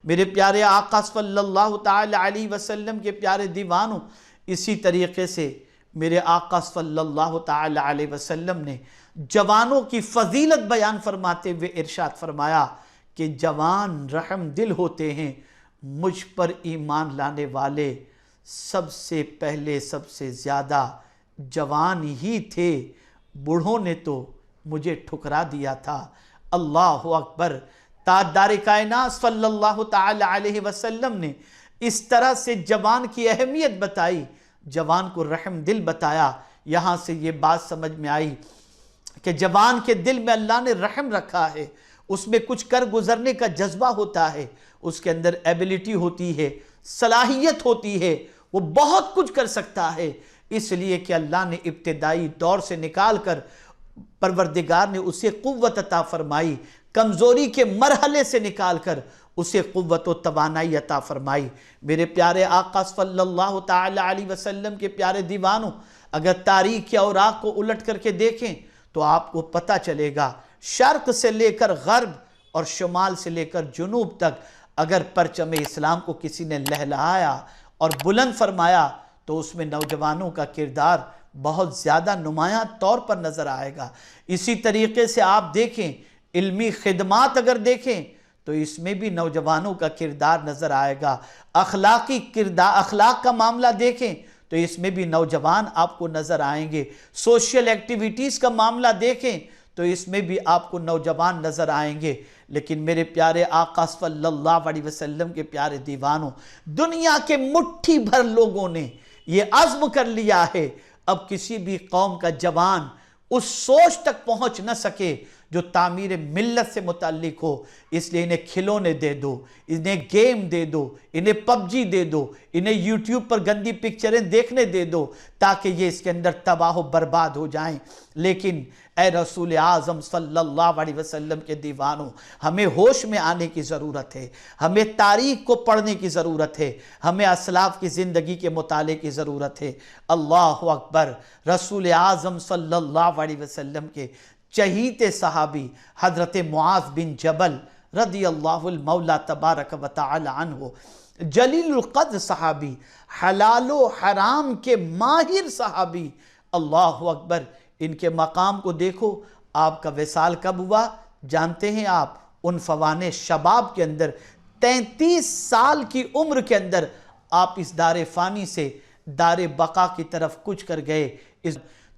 میرے پیارے آقا صلی اللہ تعالی علیہ وسلم کے پیارے دیوانوں، اسی طریقے سے میرے آقا صلی اللہ تعالی علیہ وسلم نے جوانوں کی فضیلت بیان فرماتے ہوئے ارشاد فرمایا کہ جوان رحم دل ہوتے ہیں، مجھ پر ایمان لانے والے سب سے پہلے سب سے زیادہ جوان ہی تھے، بوڑھوں نے تو مجھے ٹھکرا دیا تھا۔ اللہ اکبر۔ تاجدار کائنات صلی اللہ تعالی علیہ وسلم نے اس طرح سے جوان کی اہمیت بتائی، جوان کو رحم دل بتایا۔ یہاں سے یہ بات سمجھ میں آئی کہ جوان کے دل میں اللہ نے رحم رکھا ہے، اس میں کچھ کر گزرنے کا جذبہ ہوتا ہے، اس کے اندر ایبیلٹی ہوتی ہے، صلاحیت ہوتی ہے، وہ بہت کچھ کر سکتا ہے، اس لیے کہ اللہ نے ابتدائی دور سے نکال کر پروردگار نے اسے قوت عطا فرمائی، کمزوری کے مرحلے سے نکال کر اسے قوت و توانائی عطا فرمائی۔ میرے پیارے آقا صلی اللہ تعالی علیہ وسلم کے پیارے دیوانوں، اگر تاریخ یا اوراق کو الٹ کر کے دیکھیں تو آپ کو پتہ چلے گا، شرق سے لے کر غرب اور شمال سے لے کر جنوب تک اگر پرچم اسلام کو کسی نے لہلایا اور بلند فرمایا تو اس میں نوجوانوں کا کردار بہت زیادہ نمایاں طور پر نظر آئے گا۔ اسی طریقے سے آپ دیکھیں، علمی خدمات اگر دیکھیں تو اس میں بھی نوجوانوں کا کردار نظر آئے گا، اخلاق کا معاملہ دیکھیں تو اس میں بھی نوجوان آپ کو نظر آئیں گے، سوشل ایکٹیویٹیز کا معاملہ دیکھیں تو اس میں بھی آپ کو نوجوان نظر آئیں گے۔ لیکن میرے پیارے آقا صلی اللہ علیہ وسلم کے پیارے دیوانوں، دنیا کے مٹھی بھر لوگوں نے یہ عزم کر لیا ہے، اب کسی بھی قوم کا جوان اس سوچ تک پہنچ نہ سکے جو تعمیر ملت سے متعلق ہو، اس لیے انہیں کھلونے دے دو، انہیں گیم دے دو، انہیں پب جی دے دو، انہیں یوٹیوب پر گندی پکچریں دیکھنے دے دو تاکہ یہ اس کے اندر تباہ و برباد ہو جائیں۔ لیکن اے رسول اعظم صلی اللہ علیہ وسلم کے دیوانوں، ہمیں ہوش میں آنے کی ضرورت ہے، ہمیں تاریخ کو پڑھنے کی ضرورت ہے، ہمیں اسلاف کی زندگی کے مطالعے کی ضرورت ہے۔ اللہ اکبر۔ رسول اعظم صلی اللہ علیہ وسلم کے چہیتے صحابی حضرت معاذ بن جبل رضی اللہ المولا تبارک و تعالی عنہ، جلیل القدر صحابی، حلال و حرام کے ماہر صحابی، اللہ اکبر، ان کے مقام کو دیکھو۔ آپ کا وصال کب ہوا جانتے ہیں آپ؟ ان فوان شباب کے اندر 33 سال کی عمر کے اندر آپ اس دار فانی سے دار بقا کی طرف کچھ کر گئے۔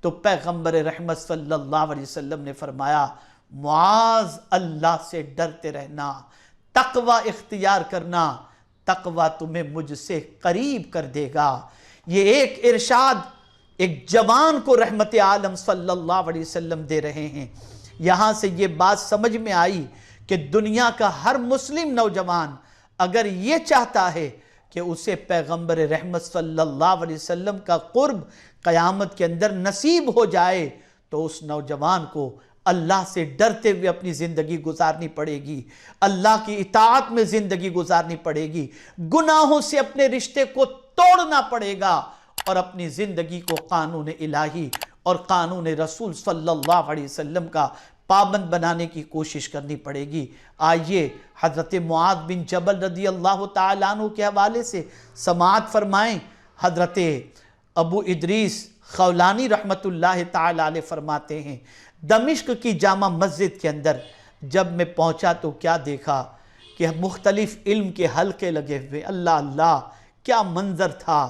تو پیغمبر رحمت صلی اللہ علیہ وسلم نے فرمایا، معاذ اللہ سے ڈرتے رہنا، تقوی اختیار کرنا، تقوی تمہیں مجھ سے قریب کر دے گا۔ یہ ایک ارشاد ایک جوان کو رحمت عالم صلی اللہ علیہ وسلم دے رہے ہیں۔ یہاں سے یہ بات سمجھ میں آئی کہ دنیا کا ہر مسلم نوجوان اگر یہ چاہتا ہے کہ اسے پیغمبر رحمت صلی اللہ علیہ وسلم کا قرب قیامت کے اندر نصیب ہو جائے تو اس نوجوان کو اللہ سے ڈرتے ہوئے اپنی زندگی گزارنی پڑے گی، اللہ کی اطاعت میں زندگی گزارنی پڑے گی، گناہوں سے اپنے رشتے کو توڑنا پڑے گا اور اپنی زندگی کو قانون الہی اور قانون رسول صلی اللہ علیہ وسلم کا پابند بنانے کی کوشش کرنی پڑے گی۔ آئیے حضرت معاذ بن جبل رضی اللہ تعالیٰ عنہ کے حوالے سے سماعت فرمائیں۔ حضرت ابو ادریس خولانی رحمت اللہ تعالیٰ علیہ فرماتے ہیں، دمشق کی جامع مسجد کے اندر جب میں پہنچا تو کیا دیکھا کہ مختلف علم کے حلقے لگے ہوئے۔ اللہ اللہ، کیا منظر تھا،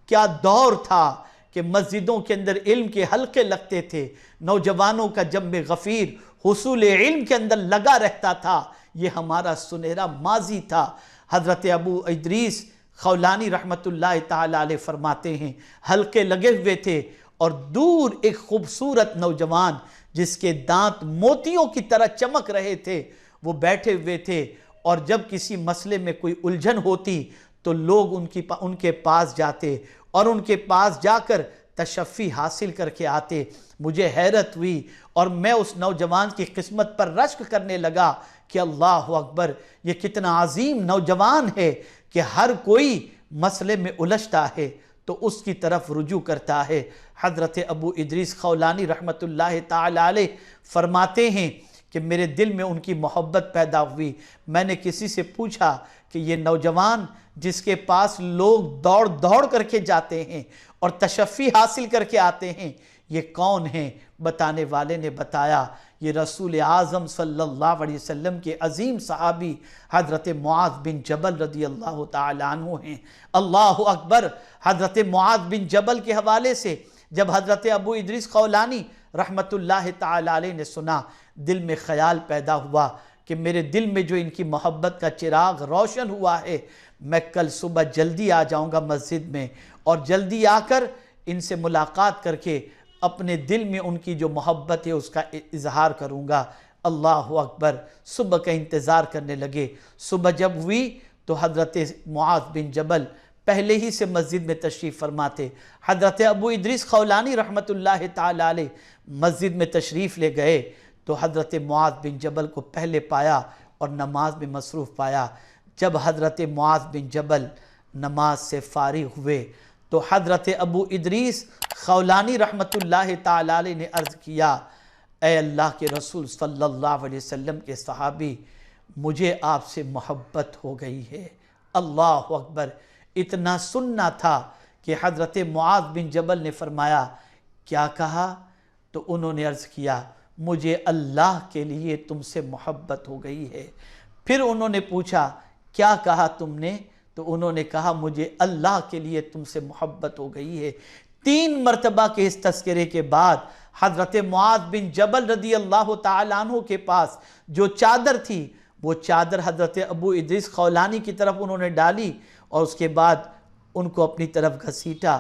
کیا دور تھا کہ مسجدوں کے اندر علم کے حلقے لگتے تھے، نوجوانوں کا جنب غفیر حصول علم کے اندر لگا رہتا تھا۔ یہ ہمارا سنہرا ماضی تھا۔ حضرت ابو ادریس خولانی رحمت اللہ تعالیٰ علیہ فرماتے ہیں، حلقے لگے ہوئے تھے اور دور ایک خوبصورت نوجوان جس کے دانت موتیوں کی طرح چمک رہے تھے وہ بیٹھے ہوئے تھے، اور جب کسی مسئلے میں کوئی الجھن ہوتی تو لوگ ان کے پاس جاتے اور ان کے پاس جا کر تشفی حاصل کر کے آتے۔ مجھے حیرت ہوئی اور میں اس نوجوان کی قسمت پر رشک کرنے لگا کہ اللہ اکبر، یہ کتنا عظیم نوجوان ہے کہ ہر کوئی مسئلے میں الجھتا ہے تو اس کی طرف رجوع کرتا ہے۔ حضرت ابو ادریس خولانی رحمت اللہ تعالی علیہ فرماتے ہیں کہ میرے دل میں ان کی محبت پیدا ہوئی۔ میں نے کسی سے پوچھا کہ یہ نوجوان جس کے پاس لوگ دوڑ دوڑ کر کے جاتے ہیں اور تشفی حاصل کر کے آتے ہیں، یہ کون ہیں؟ بتانے والے نے بتایا یہ رسول اعظم صلی اللہ علیہ وسلم کے عظیم صحابی حضرت معاذ بن جبل رضی اللہ تعالیٰ عنہ ہیں۔ اللہ اکبر۔ حضرت معاذ بن جبل کے حوالے سے جب حضرت ابو ادریس خولانی رحمت اللہ تعالیٰ علیہ نے سنا، دل میں خیال پیدا ہوا کہ میرے دل میں جو ان کی محبت کا چراغ روشن ہوا ہے، میں کل صبح جلدی آ جاؤں گا مسجد میں، اور جلدی آ کر ان سے ملاقات کر کے اپنے دل میں ان کی جو محبت ہے اس کا اظہار کروں گا۔ اللہ اکبر۔ صبح کا انتظار کرنے لگے۔ صبح جب ہوئی تو حضرت معاذ بن جبل پہلے ہی سے مسجد میں تشریف فرما تھے۔ حضرت ابو ادریس خولانی رحمت اللہ تعالیٰ علیہ مسجد میں تشریف لے گئے تو حضرت معاذ بن جبل کو پہلے پایا اور نماز میں مصروف پایا۔ جب حضرت معاذ بن جبل نماز سے فارغ ہوئے تو حضرت ابو ادریس خولانی رحمت اللہ تعالیٰ علیہ نے عرض کیا، اے اللہ کے رسول صلی اللہ علیہ وسلم کے صحابی، مجھے آپ سے محبت ہو گئی ہے۔ اللہ اکبر۔ اتنا سننا تھا کہ حضرت معاذ بن جبل نے فرمایا، کیا کہا؟ تو انہوں نے عرض کیا، مجھے اللہ کے لیے تم سے محبت ہو گئی ہے۔ پھر انہوں نے پوچھا، کیا کہا تم نے؟ تو انہوں نے کہا، مجھے اللہ کے لیے تم سے محبت ہو گئی ہے۔ 3 مرتبہ کے اس تذکرے کے بعد حضرت معاذ بن جبل رضی اللہ تعالیٰ عنہ کے پاس جو چادر تھی، وہ چادر حضرت ابو ادریس خولانی کی طرف انہوں نے ڈالی اور اس کے بعد ان کو اپنی طرف گھسیٹا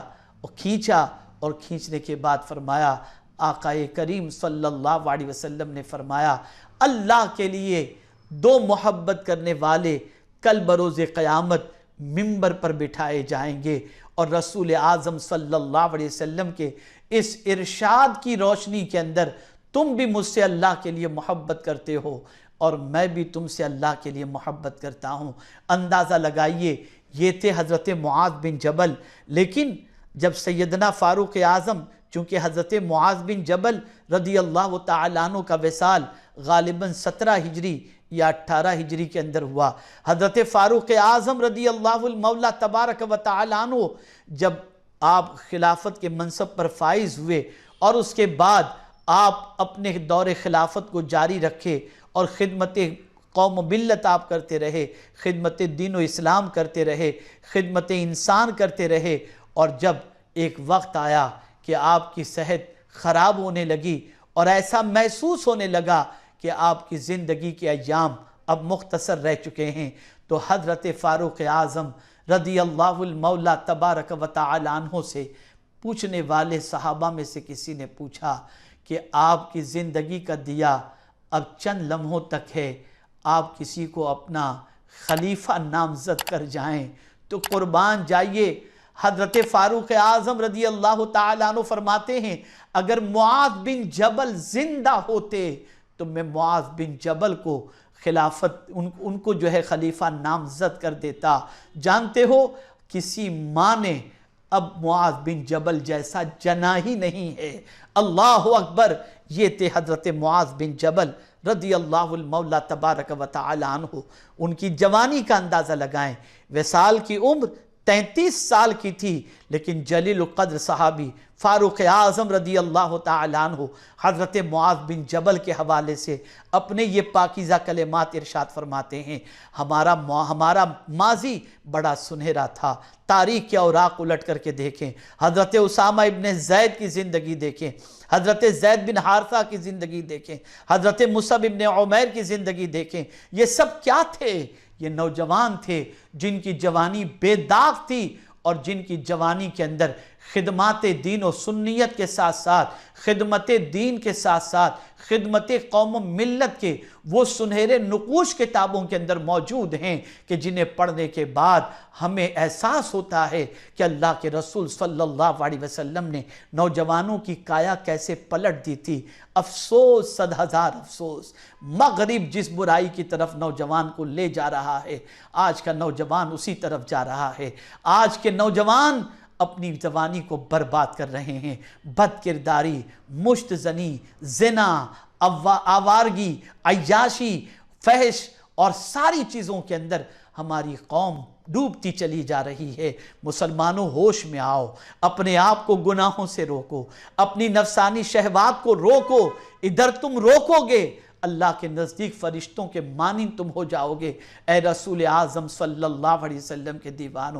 اور کھینچا، اور کھینچنے کے بعد فرمایا، آقا کریم صلی اللہ علیہ وسلم نے فرمایا، اللہ کے لیے 2 محبت کرنے والے کل بروز قیامت منبر پر بٹھائے جائیں گے، اور رسول اعظم صلی اللہ علیہ وسلم کے اس ارشاد کی روشنی کے اندر تم بھی مجھ سے اللہ کے لیے محبت کرتے ہو اور میں بھی تم سے اللہ کے لیے محبت کرتا ہوں۔ اندازہ لگائیے، یہ تھے حضرت معاذ بن جبل۔ لیکن جب سیدنا فاروق اعظم، چونکہ حضرت معاذ بن جبل رضی اللہ تعالیٰ عنہ کا وصال غالباً 17 ہجری یا 18 ہجری کے اندر ہوا، حضرت فاروق اعظم رضی اللہ المولا تبارک و تعالیٰ عنہ جب آپ خلافت کے منصب پر فائز ہوئے اور اس کے بعد آپ اپنے دور خلافت کو جاری رکھے اور خدمت قوم و ملت آپ کرتے رہے، خدمت دین و اسلام کرتے رہے، خدمت انسان کرتے رہے، اور جب ایک وقت آیا کہ آپ کی صحت خراب ہونے لگی اور ایسا محسوس ہونے لگا کہ آپ کی زندگی کے ایام اب مختصر رہ چکے ہیں، تو حضرت فاروق اعظم رضی اللہ المولا تبارک و تعالی عنہ سے پوچھنے والے صحابہ میں سے کسی نے پوچھا کہ آپ کی زندگی کا دیا اب چند لمحوں تک ہے، آپ کسی کو اپنا خلیفہ نامزد کر جائیں تو قربان جائیے۔ حضرت فاروق اعظم رضی اللہ تعالیٰ عنہ فرماتے ہیں، اگر معاذ بن جبل زندہ ہوتے تو میں معاذ بن جبل کو خلافت ان کو جو ہے خلیفہ نامزد کر دیتا۔ جانتے ہو کسی ماں نے اب معاذ بن جبل جیسا جنا ہی نہیں ہے۔ اللہ اکبر۔ یہ تھے حضرت معاذ بن جبل رضی اللہ المولا تبارک و تعالی عنہ۔ ان کی جوانی کا اندازہ لگائیں، وصال کی عمر 33 سال کی تھی، لیکن جلیل القدر صحابی فاروق اعظم رضی اللہ تعالی عنہ حضرت معاذ بن جبل کے حوالے سے اپنے یہ پاکیزہ کلمات ارشاد فرماتے ہیں، ہمارا ماضی بڑا سنہرا تھا۔ تاریخ کے اوراق الٹ کر کے دیکھیں، حضرت اسامہ ابن زید کی زندگی دیکھیں، حضرت زید بن حارثہ کی زندگی دیکھیں، حضرت مصعب ابن عمیر کی زندگی دیکھیں۔ یہ سب کیا تھے؟ یہ نوجوان تھے جن کی جوانی بے داغ تھی اور جن کی جوانی کے اندر خدمات دین و سنیت کے ساتھ ساتھ خدمت دین کے ساتھ ساتھ خدمت قوم و ملت کے وہ سنہرے نقوش کتابوں کے اندر موجود ہیں کہ جنہیں پڑھنے کے بعد ہمیں احساس ہوتا ہے کہ اللہ کے رسول صلی اللہ علیہ وسلم نے نوجوانوں کی کایا کیسے پلٹ دی تھی۔ افسوس، 100,000 افسوس، مغرب جس برائی کی طرف نوجوان کو لے جا رہا ہے، آج کا نوجوان اسی طرف جا رہا ہے۔ آج کے نوجوان اپنی جوانی کو برباد کر رہے ہیں، بد کرداری، مشت زنی، زنا، آوارگی، عیاشی، فحش اور ساری چیزوں کے اندر ہماری قوم ڈوبتی چلی جا رہی ہے۔ مسلمانوں ہوش میں آؤ، اپنے آپ کو گناہوں سے روکو، اپنی نفسانی شہوات کو روکو۔ ادھر تم روکو گے، اللہ کے نزدیک فرشتوں کے مانند تم ہو جاؤ گے۔ اے رسول اعظم صلی اللہ علیہ وسلم کے دیوانوں،